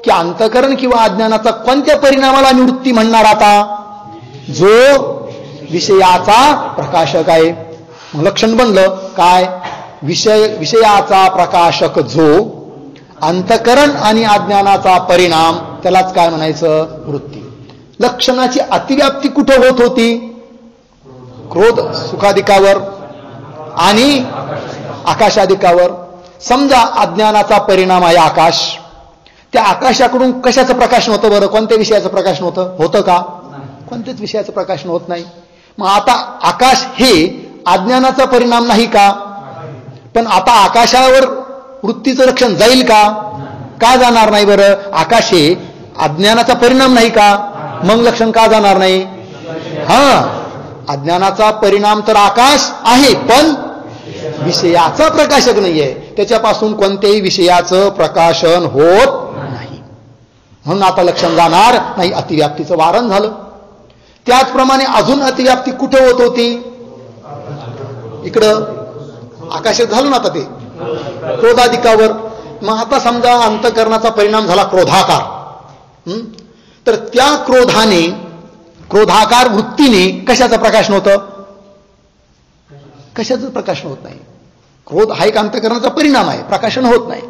की अंतःकरण किंवा अज्ञानाचा कोणत्या परिणामाला आम्ही वृत्ती म्हणणार आता? जो विषयाचा प्रकाशक आहे. मग लक्षण बनलं काय? विषयाचा प्रकाशक जो अंतःकरण आणि अज्ञानाचा परिणाम, त्यालाच काय म्हणायचं? वृत्ती. लक्षणाची अतिव्याप्ती कुठे होत होती? क्रोध सुखाधिकावर आणि आकाशाधिकावर. समजा अज्ञानाचा परिणाम आहे आकाश, त्या आकाशाकडून कशाचं प्रकाशन होतं बरं? कोणत्या विषयाचं प्रकाशन होतं का? कोणत्याच विषयाचं प्रकाशन होत नाही. मग आता आकाश हे अज्ञानाचा परिणाम नाही का? पण आता आकाशावर वृत्तीचं लक्षण जाईल का? का जाणार नाही बरं? आकाश हे अज्ञानाचा परिणाम नाही का? मग लक्षण का जाणार नाही? अज्ञानाचा परिणाम तर आकाश आहे, पण विषयाचा प्रकाशक नाहीये. त्याच्यापासून कोणत्याही विषयाचं प्रकाशन होत नाही. म्हणून आता लक्षण जाणार नाही. अतिव्याप्तीचं वारण झालं. त्याचप्रमाणे अजून अतिव्याप्ती कुठे होत होती? इकडं आकाशात झालं ना आता ते क्रोधाधिकावर. मग आता समजा अंतःकरणाचा परिणाम झाला क्रोधाकार, तर त्या क्रोधाकार वृत्तीने कशाचं प्रकाशन होतं? कशाचं प्रकाशन होत नाही. क्रोध हा एक अंतःकरणाचा परिणाम आहे, प्रकाशन होत नाही,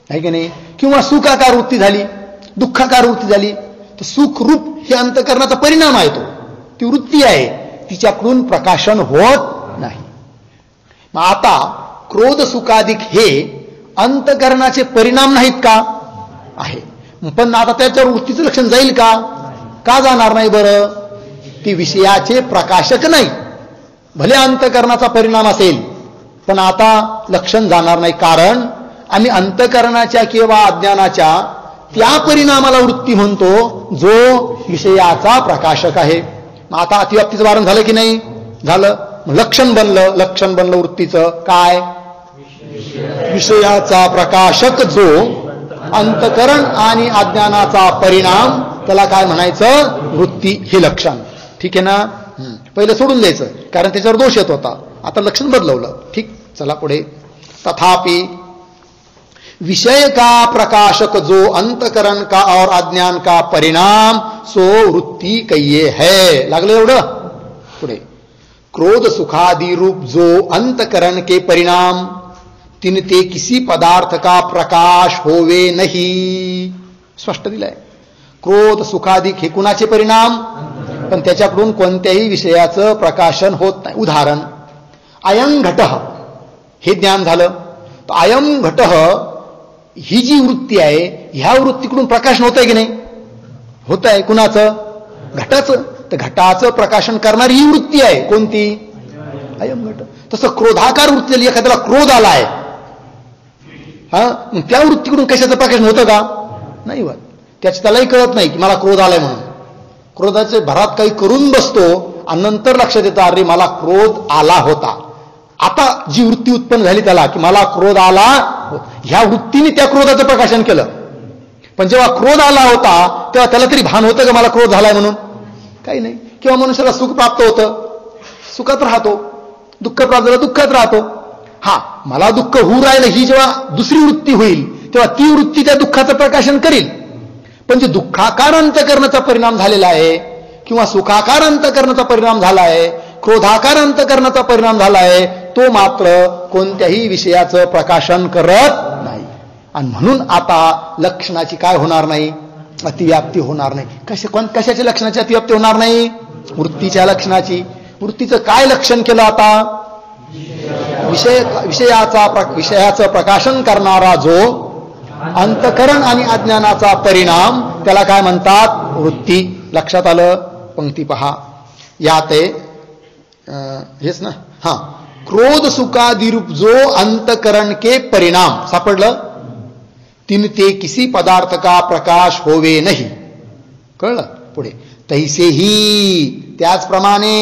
आहे की नाही? किंवा सुखाकार वृत्ती झाली, दुःखाकार वृत्ती झाली, तर सुख रूप हे अंतःकरणाचा परिणाम आहे. ती वृत्ती आहे, तिच्याकडून प्रकाशन होत नाही. मग आता क्रोध सुखाधिक हे अंतःकरणाचे परिणाम नाहीत का? आहे. पण आता त्याच्यावर वृत्तीचं लक्षण जाईल का? का जाणार नाही बरं? ती विषयाचे प्रकाशक नाही. भले अंतःकरणाचा परिणाम असेल, पण आता लक्षण जाणार नाही. कारण आम्ही अंतःकरणाच्या किंवा अज्ञानाच्या त्या परिणामाला वृत्ती म्हणतो जो विषयाचा प्रकाशक आहे. मग आता अतिव्याप्तीचं वारण झालं की नाही? झालं. लक्षण बनलं वृत्तीचं काय? विषयाचा प्रकाशक जो अंतःकरण आणि अज्ञानाचा परिणाम, त्याला काय म्हणायचं? वृत्ती. हे लक्षण. ठीक आहे ना? पहिलं सोडून द्यायचं, कारण त्याच्यावर दोष येत होता. आता लक्षण बदलवलं. ठीक. चला पुढे. तथापि विषय का प्रकाशक जो अंतःकरण का और अज्ञान का परिणाम सो वृत्ति कहिए है. लागलं एवढं? पुढे. क्रोध सुखादि रूप जो अंतःकरण के परिणाम तिनते किसी पदार्थ का प्रकाश होवे नहीं. स्पष्ट दिलंय. क्रोध सुखादिक हे कुणाचे परिणाम? पण त्याच्याकडून कोणत्याही विषयाचं प्रकाशन होत नाही. उदाहरण, अयं घटः हे ज्ञान झालं, तर अयं घटः ही जी वृत्ती आहे, ह्या वृत्तीकडून प्रकाशन होत आहे की नाही? होत आहे. कुणाचं? घटाचं. तर घटाचं प्रकाशन करणारी ही वृत्ती आहे. कोणती? अयं घट. तसं क्रोधाकार वृत्ती झाली, एखाद्याला क्रोध आलाय, त्या वृत्तीकडून कशाचं प्रकाशन होतं का? नाही होत. त्यालाही कळत नाही की मला क्रोध आलाय म्हणून. क्रोधाचे भरात काही करून बसतो आणि नंतर लक्षात येतं, अरे मला क्रोध आला होता. आता जी वृत्ती उत्पन्न झाली त्याला की मला क्रोध आला, ह्या वृत्तीने त्या क्रोधाचं प्रकाशन केलं. पण जेव्हा क्रोध आला होता तेव्हा त्याला तरी भान होतं का मला क्रोध झालाय म्हणून? काही नाही. किंवा मनुष्याला सुख प्राप्त होतं, सुखात राहतो. दुःख प्राप्त झालं, दुःखात राहतो. मला दुःख होऊ राहिलं ही जेव्हा दुसरी वृत्ती होईल तेव्हा ती वृत्ती त्या दुःखाचं प्रकाशन करील. पण जे दुःखाकार अंतःकरणाचा परिणाम झालेला आहे किंवा सुखाकार अंतःकरणाचा परिणाम झाला आहे, क्रोधाकार अंतःकरणाचा परिणाम झाला आहे, तो मात्र कोणत्याही विषयाचं प्रकाशन करत नाही. आणि म्हणून आता लक्षणाची काय होणार नाही? अतिव्याप्ती होणार नाही. कशाच्या लक्षणाची अतिव्याप्ती होणार नाही? वृत्तीच्या लक्षणाची. वृत्तीचं काय लक्षण केलं आता? विषयाचं प्रकाशन करणारा जो अंतःकरण आणि अज्ञानाचा परिणाम, त्याला काय म्हणतात? वृत्ती. लक्षात आलं? पंक्ती पहा. यात हेच ना. क्रोध सुखादिरूप जो अंतःकरण के परिणाम सापडलं, तिनते किसी पदार्थ का प्रकाश होवे नहीं. कळलं? पुढे. तैसेही त्याचप्रमाणे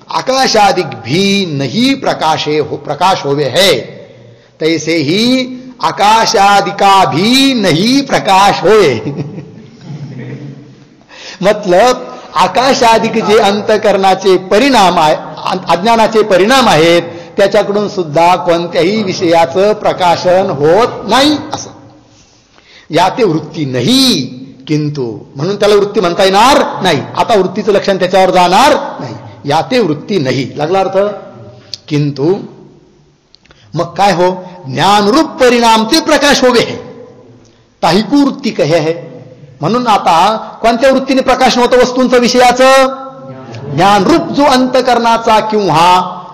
आकाशादिक भी नहीं प्रकाश होवे है. तैसे ही आकाशादिका भी नहीं प्रकाश होए. मतलब आकाशादिक जे अंतःकरणाचे परिणाम आहे, अज्ञानाचे परिणाम आहेत, त्याच्याकडून सुद्धा कोणत्याही विषयाचं प्रकाशन होत नाही. असं या ते वृत्ती नाही किंतु, म्हणून त्याला वृत्ती म्हणता येणार नाही. आता वृत्तीचं लक्षण त्याच्यावर जाणार नाही. या ते वृत्ती नाही लागला अर्थ. किंतु मग काय हो, ज्ञानरूप परिणाम ते प्रकाश होवे है, ताहिकू वृत्ती कहे है. म्हणून आता कोणत्या वृत्तीने प्रकाश नव्हतं वस्तूंचं विषयाचं? ज्ञानरूप जो अंतकरणाचा किंवा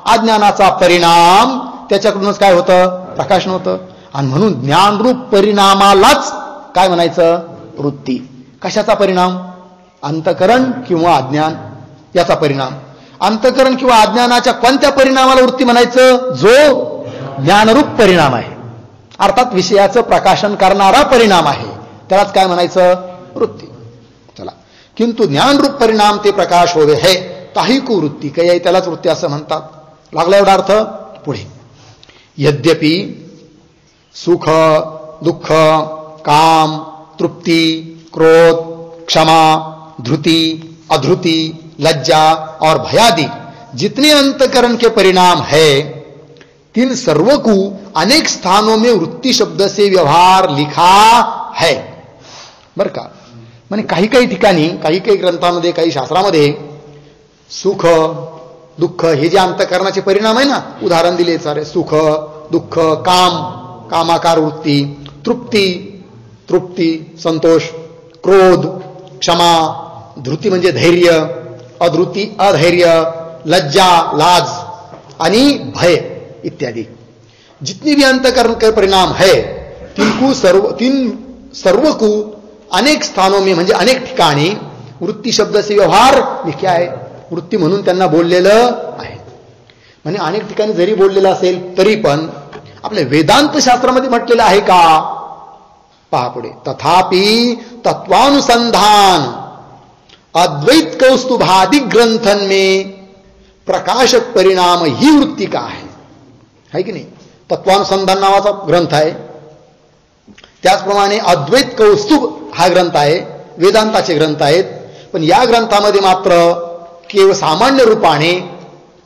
अज्ञानाचा परिणाम, त्याच्याकडूनच काय होतं? प्रकाश नव्हतं. आणि म्हणून ज्ञानरूप परिणामालाच काय म्हणायचं? वृत्ती. कशाचा परिणाम? अंतकरण किंवा अज्ञान याचा परिणाम. अंतकरण किंवा अज्ञानाच्या कोणत्या परिणामाला वृत्ती म्हणायचं? जो ज्ञानरूप परिणाम आहे, अर्थात विषयाचं प्रकाशन करणारा परिणाम आहे, त्यालाच काय म्हणायचं? वृत्ती. चला, किंतु ज्ञानरूप परिणाम ते प्रकाश होवे है, ताहिकू वृत्ती काही आहे, त्यालाच वृत्ती असं म्हणतात. लागला एवढा अर्थ. पुढे, यद्यपि सुख दुःख काम तृप्ति क्रोध क्षमा धृति अधृति लज्जा और भयादि जितने अंतकरण के परिणाम है, तीन सर्व को अनेक स्थानों में वृत्ति शब्द से व्यवहार लिखा है. बरं का, म्हणजे काही काही ठिकाणी, काही काही ग्रंथांमध्ये, काही शास्त्रामध्ये सुख दुःख हे जे अंतकरणाचे परिणाम आहे ना, उदाहरण दिले सारे. सुख दुःख काम कामाकार वृत्ती, तृप्ती तृप्ती संतोष, क्रोध क्षमा, धृती म्हणजे धैर्य, अधृती अधैर्य, लज्जा लाज आणि भय इत्यादि जितनी भी अंतकरण के परिणाम है, तीन सर्व को अनेक स्थानों में म्हणजे अनेक ठिकाणी वृत्ती शब्द से व्यवहार लिखे आहे. वृत्ती म्हणून त्यांना बोललेलं आहे. म्हणजे अनेक ठिकाणी जरी बोललेलं असेल तरी पण आपल्या वेदांत शास्त्रामध्ये म्हटलेलं आहे का? पहा पुढे. तथापि तत्वानुसंधान अद्वैत कौस्तुभादि ग्रंथन में प्रकाशक परिणाम ही वृत्ती का है की नाही? तत्वानुसंधान नावाचा ग्रंथ आहे, त्याचप्रमाणे अद्वैत कौस्तुभ हा ग्रंथ आहे, वेदांताचे ग्रंथ आहेत. पण या ग्रंथामध्ये मात्र केवळ सामान्य रूपाने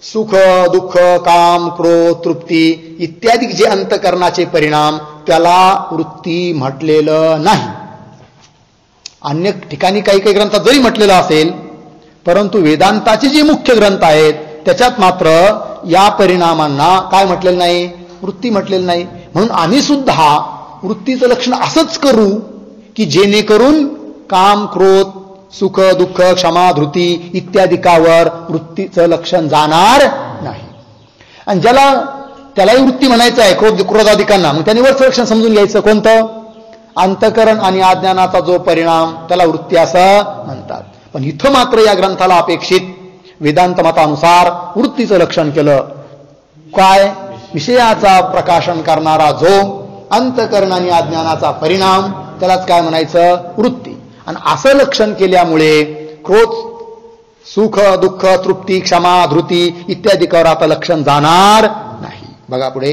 सुख दुःख काम क्रोध तृप्ती इत्यादी जे अंतकरणाचे परिणाम त्याला वृत्ती म्हटलेलं नाही. अन्य ठिकाणी काही काही ग्रंथात जरी म्हटलेलं असेल, परंतु वेदांताचे जे मुख्य ग्रंथ आहेत त्याच्यात मात्र या परिणामांना काय म्हटलेलं नाही? वृत्ती म्हटलेलं नाही. म्हणून आम्ही सुद्धा वृत्तीचं लक्षण असंच करू की जेणेकरून काम क्रोध सुख दुःख क्षमा धृती इत्यादिकावर वृत्तीचं लक्षण जाणार नाही. आणि त्यालाही वृत्ती म्हणायचं आहे क्रोधाधिकांना, मग त्याने वरचं लक्षण समजून घ्यायचं कोणतं? अंतकरण आणि अज्ञानाचा जो परिणाम त्याला वृत्ती असं म्हणतात. पण इथं मात्र या ग्रंथाला अपेक्षित वेदांत मतानुसार वृत्तीचं लक्षण केलं. काय? विषयाचा प्रकाशन करणारा जो अंतकरण आणि अज्ञानाचा परिणाम त्यालाच काय म्हणायचं? वृत्ती. आणि असं लक्षण केल्यामुळे क्रोध सुख दुःख तृप्ती क्षमा धृती इत्यादीकर आता लक्षण जाणार नाही. बघा पुढे.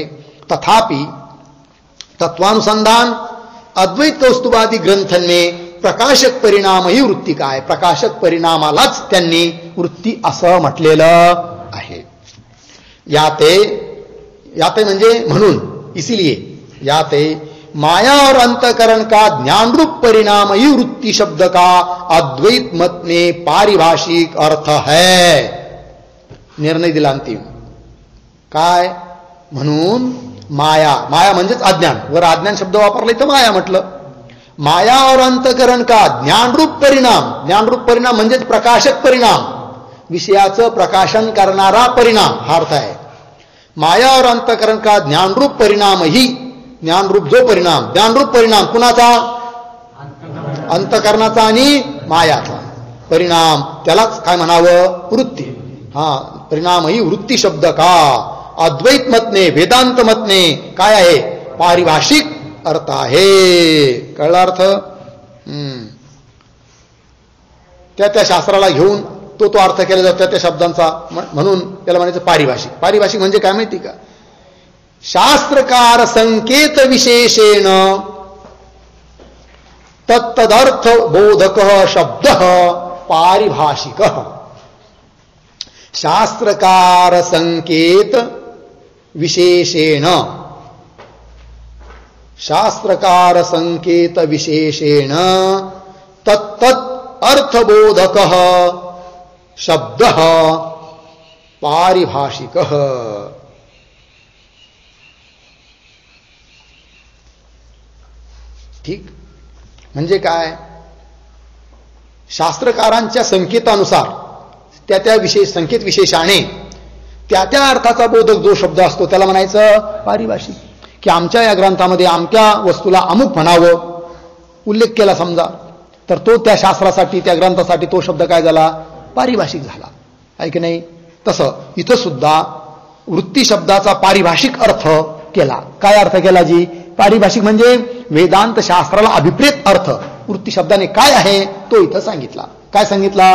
तथापि तत्वानुसंधान अद्वैत कौस्तुभादि ग्रंथन में प्रकाशक परिणाम ही वृत्ती काय? प्रकाशक परिणामालाच त्यांनी वृत्ती असं म्हटलेलं आहे. याते म्हणजे म्हणून, इसीलिए याते माया और अंतकरण का ज्ञान रूप परिणाम ही वृत्ति शब्द का अद्वैत मत में पारिभाषिक अर्थ है. निर्णय दिला अंतिम. काय? म्हणून माया म्हणजेच अज्ञान, वर अज्ञान शब्द वापरला तर माया म्हटलं. माया और अंतकरण का ज्ञान रूप परिणाम म्हणजेच प्रकाशक परिणाम, विषयाचं प्रकाशन करणारा परिणाम हा अर्थ आहे. माया और अंतकरण का ज्ञान रूप परिणाम ही, ज्ञानरूप जो परिणाम, ज्ञानरूप परिणाम कुणाचा? अंतकरणाचा आणि मायाचा परिणाम, त्यालाच काय म्हणावं? वृत्ती. परिणाम ही वृत्ती शब्द का अद्वैत मतने वेदांत मतने काय आहे? पारिभाषिक अर्थ आहे. कळला अर्थ? त्या शास्त्राला घेऊन तो अर्थ केला जातो त्या शब्दांचा, म्हणून त्याला म्हणायचं पारिभाषिक. पारिभाषिक म्हणजे काय माहिती का? शास्त्रकार संकेत विशेषेण तत्तदर्थ बोधक शब्द पारिभाषिक. शास्त्रकार संकेत विशेषेण, शास्त्रकार संकेत विशेषेण तत्तत् अर्थबोधकः शब्दः पारिभाषिकः. ठीक, म्हणजे काय, शास्त्रकारांच्या संकेतानुसार त्या विशेष संकेत विशेषाने त्या अर्थाचा बोधक जो शब्द असतो त्याला म्हणायचं पारिभाषिक. की आमच्या या ग्रंथामध्ये आमच्या वस्तूला अमुक म्हणावं उल्लेख केला समजा, तर तो त्या शास्त्रासाठी त्या ग्रंथासाठी तो शब्द काय झाला, पारिभाषिक झाला, आहे की नाही. तसं इथं सुद्धा वृत्ती शब्दाचा पारिभाषिक अर्थ केला. काय अर्थ केला जी, पारिभाषिक म्हणजे वेदांत शास्त्राला अभिप्रेत अर्थ वृत्ती शब्दाने काय आहे तो इथं सांगितला. काय सांगितला,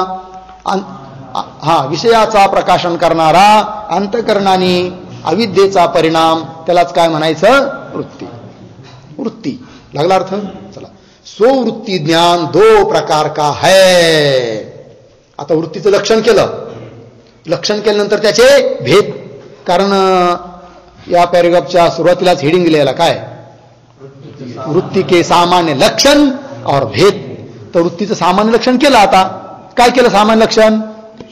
विषयाचा प्रकाशन करणारा अंतःकरणाने अविद्येचा परिणाम, त्यालाच काय म्हणायचं, वृत्ती. वृत्ती लागला अर्थ. चला, स्ववृत्ती ज्ञान दो प्रकार का है. आता वृत्तीचं लक्षण केलं, लक्षण केल्यानंतर त्याचे भेद. कारण या पॅरेग्राफच्या सुरुवातीलाच हेडिंग दिलेला काय, वृत्ती के सामान्य लक्षण और भेद. तर वृत्तीचं सामान्य लक्षण केलं. आता काय केलं सामान्य लक्षण,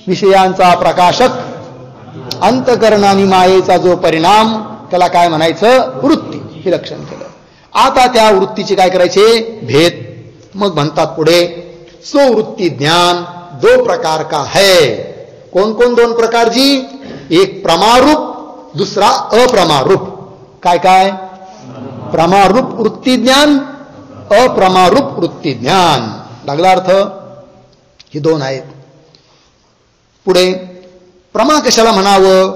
विषयांचा प्रकाशक अंतःकरण आणि मायेचा जो परिणाम त्याला काय म्हणायचं, वृत्ती, हे लक्षण केलं. आता त्या वृत्तीचे काय करायचे, भेद. मग म्हणतात पुढे, स्ववृत्ती ज्ञान दो प्रकार का है. कोण कोण दोन प्रकार जी, एक प्रमारूप दुसरा अप्रमारूप. काय काय, प्रमारूप वृत्ती ज्ञान, अप्रमारूप वृत्ती ज्ञान. लागला अर्थ. ही दोन आहेत. पुढे प्रमा कशाला म्हणावं,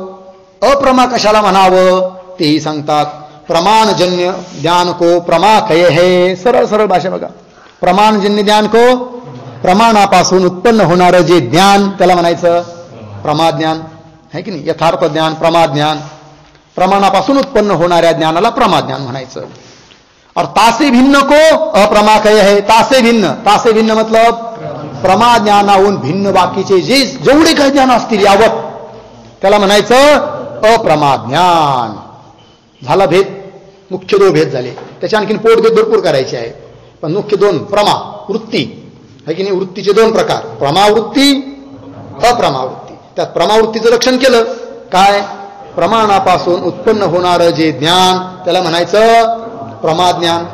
अप्रमा कशाला म्हणावं तेही सांगतात. प्रमाणजन्य ज्ञान को प्रमा कहे है. सरळ सरळ भाषा बघा. प्रमाणजन्य ज्ञान को, प्रमाणापासून उत्पन्न होणारं जे ज्ञान त्याला म्हणायचं प्रमाज्ञान, है की नाही. यथार्थ ज्ञान प्रमाज्ञान, प्रमाणापासून उत्पन्न होणाऱ्या ज्ञानाला प्रमाज्ञान म्हणायचं. और तासे भिन्न को अप्रमा कहे है. तासे भिन्न, तासे भिन्न मतलब प्रमाज्ञानाहून भिन्न बाकीचे जे जेवढे काही ज्ञान असतील यावत त्याला म्हणायचं अप्रमाज्ञान. झाला भेद. मुख्य दोन भेद झाले. त्याच्या आणखीन पोटभेद भरपूर करायचे आहे, पण मुख्य दोन प्रमा वृत्ती, है की नाही. वृत्तीचे दोन प्रकार, प्रमावृत्ती अप्रमावृत्ती. त्यात प्रमावृत्तीचं लक्षण केलं काय, प्रमाणापासून उत्पन्न होणारं जे ज्ञान त्याला म्हणायचं प्रमाज्ञान.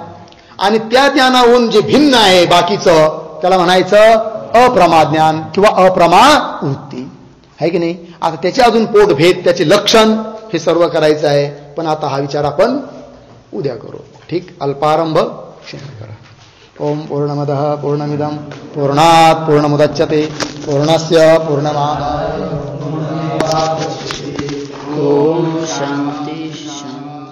आणि त्या ज्ञानाहून जे भिन्न आहे बाकीचं त्याला म्हणायचं अप्रमाज्ञान किंवा अप्रमा वृत्ती, आहे की नाही. आता त्याचे अजून पोटभेद, त्याचे लक्षण, हे सर्व करायचं आहे. पण आता हा विचार आपण उद्या करू. ठीक, अल्पारंभ करा. ओम पूर्णमदः पूर्णमिदं पूर्णात् पूर्णमुदच्यते पूर्णस्य पूर्णमादाय पूर्णमेवावशिष्यते. ओम शांती शांती.